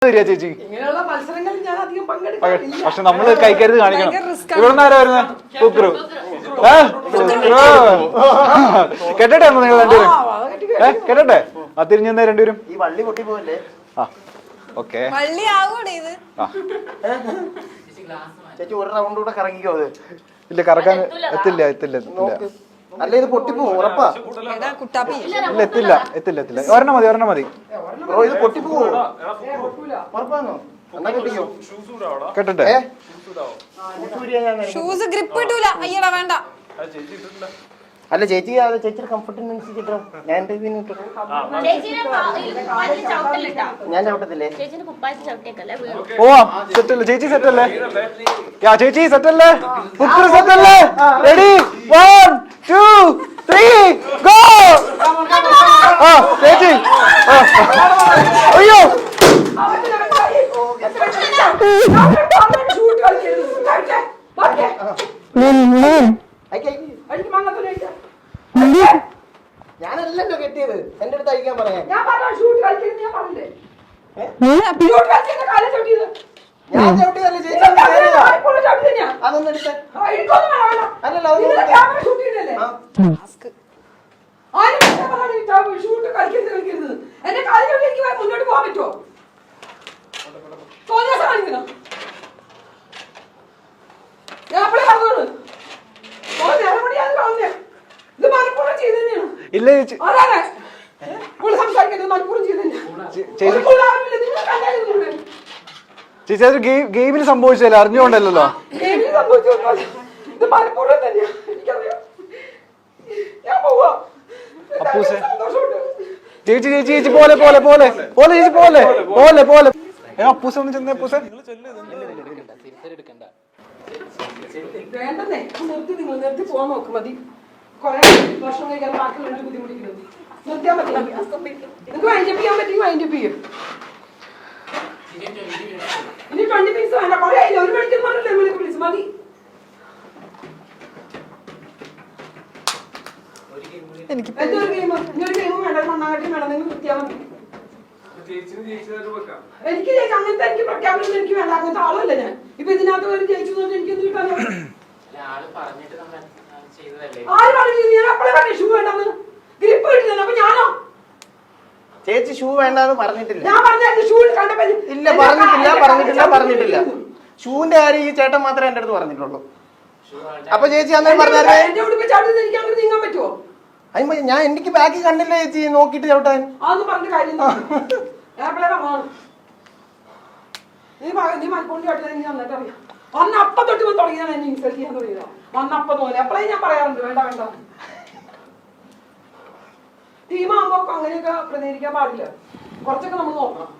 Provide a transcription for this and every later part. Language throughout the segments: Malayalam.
ചേച്ചി ഇങ്ങനെയുള്ള മത്സരങ്ങളിൽ ഞാൻ അധികം പങ്കെടുക്കാറില്ല. പക്ഷെ നമ്മള് കൈക്കരുത് കാണിക്കണം. ഇവിടെ ആരാ വരുന്നത്? ഫുക്രു. കെട്ടട്ടെ നിങ്ങൾ രണ്ടുപേരും? കെട്ടട്ടെ? ആ തിരിഞ്ഞെന്ന രണ്ടുപേരും ഈ വള്ളി പൊട്ടി പോവല്ലേ? ആ ഓക്കെ. ചേച്ചി ഒരു റൗണ്ട് കൂടെ കറങ്ങിക്കോ. അത് ഇല്ല കറക്കാൻ എത്തില്ല എത്തില്ല എത്തില്ല. അല്ല ഇത് പൊട്ടിപ്പോവും ഉറപ്പാ. ഇല്ല എത്തില്ല എത്തില്ല എത്തില്ല. ഒരെണ്ണം മതി ഒരെണ്ണം മതി. ബ്രോ ഇത് പൊട്ടിപ്പോവോ? ഉറപ്പാണോ? എന്നാ കെട്ടിക്കോ. കെട്ടട്ടെ? ഷൂസ് ഗ്രിപ്പ് കിട്ടൂല. അയ്യടാ വേണ്ട. അല്ല ചേച്ചി ചേച്ചിയുടെ കംഫർട്ടിനനുസരിച്ചിട്ടോ. ഞാൻ ഞാൻ ചവിട്ടത്തില്ലേ? ഓ സെറ്റല്ലേ ചേച്ചി? സെറ്റല്ലേ ചേച്ചി? സെറ്റല്ലേ? ഫുക്രു സെറ്റല്ലേ? Ready 1 2 3 go. ആ ചേച്ചി അയ്യോ ഞാനല്ലല്ലോ കെട്ടിയത്. എന്റെ അടുത്ത് അയക്കാൻ പറയാം. ഞാൻ ചവിട്ടിയതല്ലേ ചേച്ചി? അതൊന്നും എടുത്ത് അല്ലല്ലോ എന്റെ കാലിലേക്ക് മുന്നോട്ട് പോകാൻ പറ്റുമോ? തോന്നിയാസം കാണിക്കണം. ഞാൻ അപ്പളേ പറഞ്ഞോളൂ. ഇത് മനഃപൂർവ്വം ചെയ്ത് തന്നെയാണ്. ഇല്ല ചേച്ചി സംസാരിക്കുന്നത് മനഃപൂർവ്വം ചെയ്ത് തന്നെയാണ്. ചേച്ചി അതൊരു ഗെയിമിൽ സംഭവിച്ചല്ലേ? അറിഞ്ഞുകൊണ്ടല്ലോ. ഗെയിമിൽ സംഭവിച്ചൊന്നുമല്ല. ഇത് മനഃപൂർവ്വം തന്നെയാണ്. എനിക്കറിയാം. ഞാൻ പോവാ. ചേച്ചി ചേച്ചി ചേച്ചി പോലെ പോലെ പോലെ പോലെ ചേച്ചി പോലെ പോലെ പോലെ. അപ്പൂസ ഒന്ന് ചെന്നേ. അപ്പൂസ വേണ്ടെന്നേ. നിർത്തി. നിങ്ങൾ നിർത്തി പോകാൻ നോക്കും. മതി. കുറെ ഭക്ഷണം കഴിക്കാൻ ബാക്കിയുള്ളവർക്ക് ബുദ്ധിമുട്ടിക്കുന്നത്. നിർത്തിയാൽ മതി. നിങ്ങൾക്ക് വൈൻഡപ്പ് ചെയ്യാൻ പറ്റുമെങ്കിൽ വൈൻഡപ്പ് ചെയ്യും. ഇനി 20 പീസ് വേണ്ട. കുറെ ആയില്ല. ഒരു മണിക്കൂർ പറഞ്ഞില്ലേ വിളിക്ക് വിളിച്ച് മതി. എന്തൊരു ഗെയിം? ഇനി ഒരു ഗെയിമും വേണ്ട. മണ്ണാകട്ടി വേണം. നിങ്ങൾ നിർത്തിയാൽ മതി. എനിക്ക് അങ്ങനത്തെ എനിക്ക് പ്രഖ്യാപനം എനിക്ക് വേണ്ട. അങ്ങനത്തെ ആളല്ല ഞാൻ. ഇപ്പൊ ഇതിനകത്ത് വരെ ജയിച്ചു എനിക്ക് എന്ത് കിട്ടാനോ? ആര് പറഞ്ഞു? ഞാൻ അപ്പഴേ പറഞ്ഞു ഷൂ വേണ്ടെന്ന്. ഗ്രിപ്പ് കിട്ടുന്നത്. അപ്പൊ ഞാനോ? ചേച്ചി ഷൂ വേണ്ടെന്ന് പറഞ്ഞിട്ടില്ല. ഞാൻ പറഞ്ഞു ഷൂ കണ്ടപ്പോ ഇല്ല പറഞ്ഞിട്ടില്ല. ഷൂവിന്റെ കാര്യം ഈ ചേട്ടൻ മാത്രമേ എന്റെ അടുത്ത് പറഞ്ഞിട്ടുള്ളൂ. അപ്പൊ ചേച്ചി അന്നേ പറഞ്ഞാൽ എന്റെ ഉടുപ്പ് ചവിട്ടി എനിക്ക് അങ്ങനെ നീങ്ങാൻ പറ്റുമോ? അതിന് ഞാൻ എനിക്ക് ബാക്കി കണ്ടില്ല ചേച്ചി. നോക്കിട്ട് ചവിട്ടാൻ അതൊന്നും പറഞ്ഞ കാര്യം. നീ മലപ്പുറം ചവിട്ടാൻ എനിക്ക് നന്നായിട്ട് അറിയാം. അന്നപ്പം തൊട്ട് തുടങ്ങിയാണ് എന്നെ ഇൻസൾട്ട് ചെയ്യാൻ തുടങ്ങിയത്. അന്നപ്പം തോന്നി. അപ്പളേ ഞാൻ പറയാറുണ്ട് വേണ്ട വേണ്ട. ടീമാകുമ്പോ അങ്ങനെയൊക്കെ പ്രതികരിക്കാൻ പാടില്ല. കുറച്ചൊക്കെ നമ്മൾ നോക്കണം.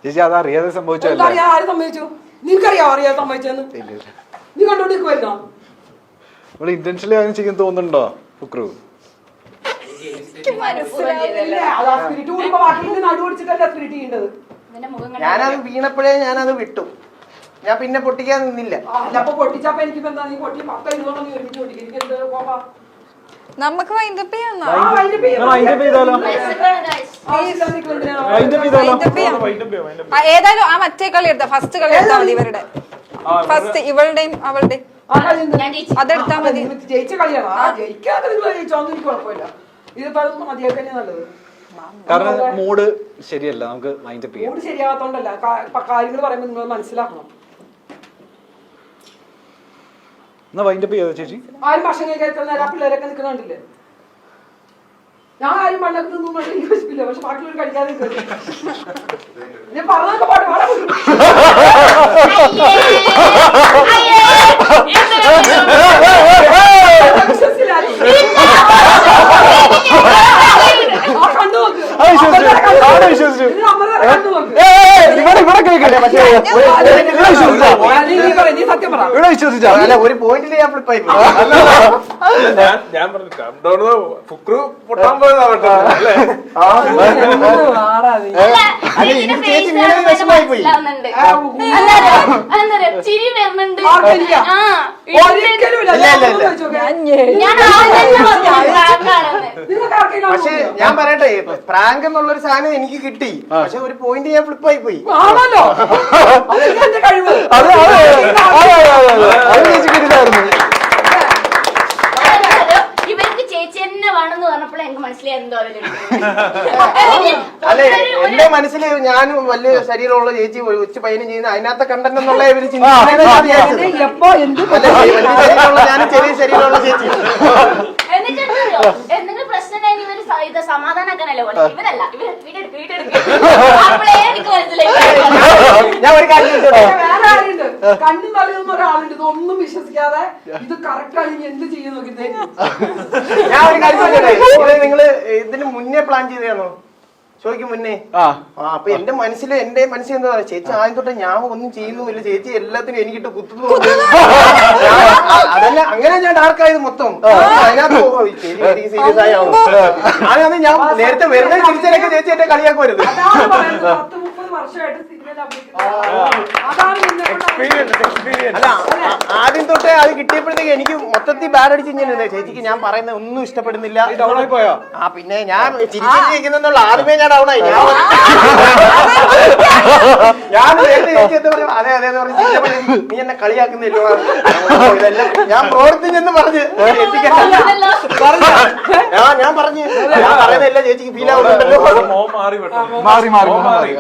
ചേച്ചി അത് അറിയാതെ സംഭവിച്ചല്ലേ? ആര് സംഭവിച്ചു? നിനക്കറിയാവോ അറിയാതെ സംഭവിച്ചെന്ന്? നീ കണ്ടോണ്ടിരിക്കുവായിരുന്നോ? ഇവിടെ ഇന്റൻഷനലി അങ്ങനെ ചെയ്യാൻ തോന്നുന്നുണ്ടോ ഫുക്രു? ഞാനത് വീണപ്പോഴേ ഞാനത് വിട്ടു. ഞാൻ പിന്നെ പൊട്ടിക്കാൻ നിന്നില്ല. പൊട്ടിച്ചപ്പോ എനിക്ക് എന്താ നീ പൊട്ടി 10 ഇരുന്നോളം നീ ഒരുമിച്ച് പൊട്ടിക്കും. എനിക്ക് എന്ത് കോപ്പാ? നമുക്ക് വൈൻഡപ്പ് ചെയ്യാം. ഏതായാലും ആ മറ്റേ കളി എടുത്താ ഫസ്റ്റ് കളി എടുത്താ മതി. ഇവരുടെ ഫസ്റ്റ് ഇവളുടെയും അവളുടെയും അതെടുത്താ മതി. ജയിച്ച കളിയാണ്. ജയിക്കാതെ നിങ്ങൾ ജയിച്ചോന്നും എനിക്ക് കുഴപ്പമില്ല. ഇതിപ്പോ മതിയാക്കാൻ നല്ലത്. കാരണം മൂഡ് ശരിയല്ല. നമുക്ക് വൈൻഡപ്പ് ചെയ്യാം. മൂഡ് ശരിയാകാത്തോണ്ടല്ല. കാര്യങ്ങൾ പറയുമ്പോൾ നിങ്ങൾ മനസ്സിലാക്കണം. എന്നാ വൈൻഡപ്പ് ചെയ്തോ ചേച്ചി? ആരും ഭക്ഷണം കഴിക്കാൻ നേരം പിള്ളേരൊക്കെ നിൽക്കുന്നുണ്ടല്ലേ? ഞാൻ ആരും പണ്ടൊക്കെ നിന്നും എനിക്ക് വിശപ്പില്ല. പക്ഷെ ബാക്കിയുള്ളവർ കഴിക്കാതെ ഞാൻ പറഞ്ഞൊക്കെ പാട്ട് പാടാൻ ഒരു പോയിന്റിൽ ഞാൻ ഫ്ലിപ്പായി. ഞാൻ പറഞ്ഞു ഫുക്രു പൊട്ടാൻ പോയതാവട്ടെ. ചേച്ചി വീണ്ടും വിഷമായി പോയി. ചിരി വരുന്നുണ്ട്. ഒരിക്കലും നിങ്ങൾക്ക് ആർക്കെങ്കിലും പക്ഷെ ഞാൻ പറയട്ടെ, പ്രാങ്ക് എന്നുള്ളൊരു സാധനം എനിക്ക് കിട്ടി. പക്ഷെ ഒരു പോയിന്റ് ഞാൻ ഫ്ലിപ്പായി പോയി. ആണല്ലോ അതൊക്കെ എന്റെ കഴിവ്. അത് ചേച്ചിക്ക് ഇതായിരുന്നു. ഇവർക്ക് ചേച്ചി തന്നെ വേണമെന്ന് പറഞ്ഞപ്പോൾ എനിക്ക് മനസ്സിലായിരുന്നു. അല്ലെ, എന്റെ മനസ്സിൽ ഞാനും വലിയ ശരീരമുള്ള ചേച്ചി ഉച്ച പയ്യനും ചെയ്യുന്ന അതിനകത്തെ കണ്ടന്റ് എന്നുള്ള ഇവര് ചിന്തിക്കുന്നത്. എപ്പോ എന്ത് വലിയ ശരീരമുള്ള ഞാനും ചെറിയ ശരീരമുള്ള ചേച്ചി. എന്നിട്ടെന്തറിയോ, എന്തെങ്കിലും പ്രശ്നം കഴിഞ്ഞ് ഇവര് ഇത് സമാധാനാക്കാനല്ലേ പോലെ ഇവരല്ല, ഇവര് വീടെടുക്കും. അപ്പോഴേ എനിക്ക് മനസ്സിലായി. ഞാൻ ഒരു കാര്യം ചോദിച്ചോട്ടെ? വേറെ ആരുണ്ട് കണ്ണും തലയൊന്നും ഒരാളുണ്ട് ഇതൊന്നും വിശ്വസിക്കാതെ ഇത് കറക്റ്റ് ആണെങ്കിൽ എന്ത് ചെയ്യും നോക്കി. ഞാൻ ഒരു കാര്യം ചോദിച്ചോട്ടെ? നിങ്ങള് ഇതിന് മുന്നേ പ്ലാൻ ചെയ്തതാണോ? ചോദിക്കും മുന്നേ. അപ്പൊ എന്റെ മനസ്സിൽ എന്താ പറയുക, ചേച്ചി ആദ്യം തൊട്ട് ഞാൻ ഒന്നും ചെയ്യുന്നുമില്ല, ചേച്ചി എല്ലാത്തിനും എനിക്കിട്ട് കുത്തുന്നു. അതല്ല, അങ്ങനെ ഞാൻ ഡാർക്കായത് മൊത്തം. അതിനകത്ത് സീരിയസ് ആയി ആവും. ഞാനത് ഞാൻ നേരത്തെ വരുന്ന തിരിച്ചൊക്കെ ചേച്ചി എന്നെ കളിയാക്കുവരുത്. അതാണ് പറയുന്നത് 10-30 വർഷമായിട്ട് സിനിമയിൽ അല്ല, ആദ്യം തൊട്ടേ അത് കിട്ടിയപ്പോഴത്തേക്ക് എനിക്ക് മൊത്തത്തിൽ ബാഡ് അടിച്ച് കഴിഞ്ഞാൽ ചേച്ചിക്ക് ഞാൻ പറയുന്നത് ഒന്നും ഇഷ്ടപ്പെടുന്നില്ല. പോയോ? പിന്നെ ഞാൻ ചിരിച്ചിരിക്കുന്നുള്ള ആദ്യമേ ഞാൻ ഡൗണായി. ഞാൻ നേരത്തെ ചേച്ചി എന്താ പറയാ, അതെ അതെ എന്ന് പറഞ്ഞ് നീ എന്നെ കളിയാക്കുന്നില്ലോ, ഇതെല്ലാം ഞാൻ പ്രവർത്തിച്ചെന്ന് പറഞ്ഞ് ചേച്ചിക്ക് ഞാൻ പറയുന്നതല്ല ചേച്ചിക്ക് ഫീൽ ആവുന്നുണ്ടല്ലോ. മോൻ മാറി മാറി